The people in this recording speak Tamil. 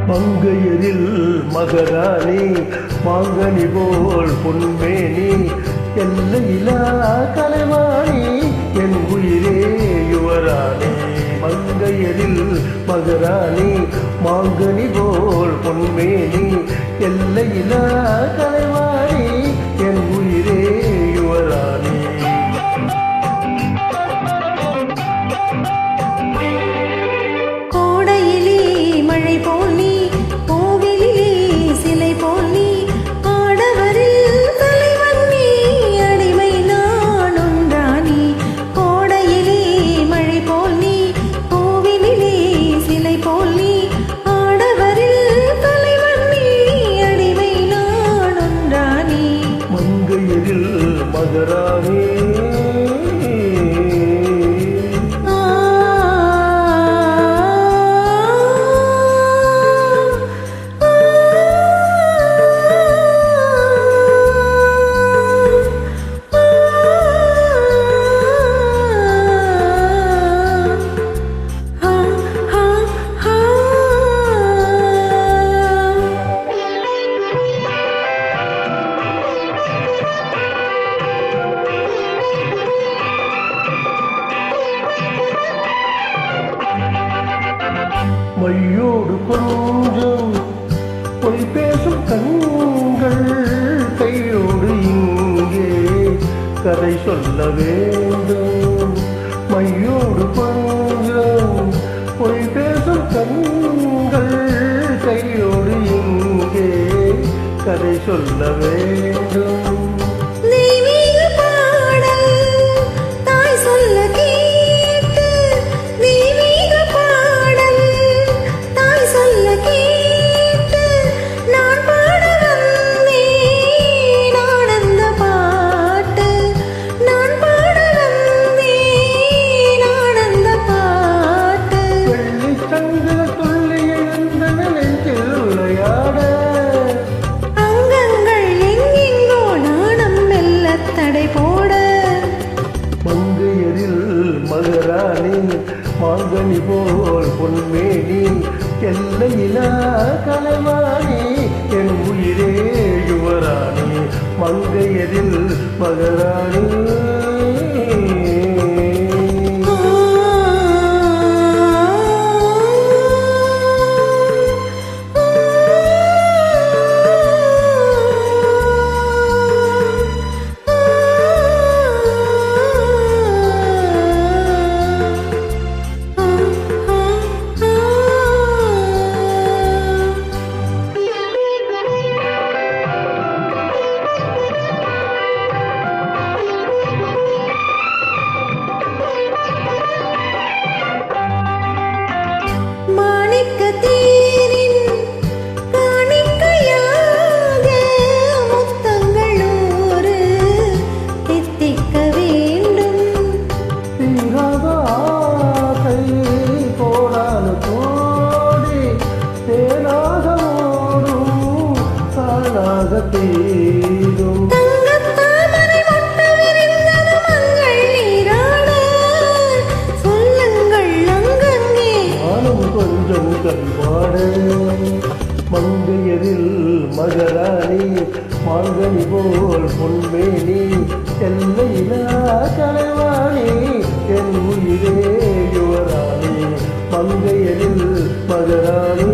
மங்கையரில் மகராணி மாங்கனி போல் பொன்மேனி எல்லையிலா கலைவாணி என் உயிரே யுவராணி. மங்கையரில் மகராணி மாங்கனி போல் பொன்மேனி எல்லையிலா கலைவாணி என் உயிரே யுவராணி. மகராணி மையோடு கொஞ்சம் பொய் பேசும் கண்கள் கையோடு இங்கே கதை சொல்ல வேண்டும். மையோடு கொஞ்சம் பொய் பேசும் கண்கள் கையோடு இங்கே கதை சொல்ல வேண்டும். மகராணி மாங்கனி போல் பொன்மேனி எல்லையிலா கலைவாணி என் உயிரே யுவராணி. மங்கையரில் மகராணி மங்கையரில் மகராணி மாங்கனி போல் பொன்மேனி எல்லையிலா கலைவாணி என் உயிரே யுவராணி. மங்கையரில் மகராணி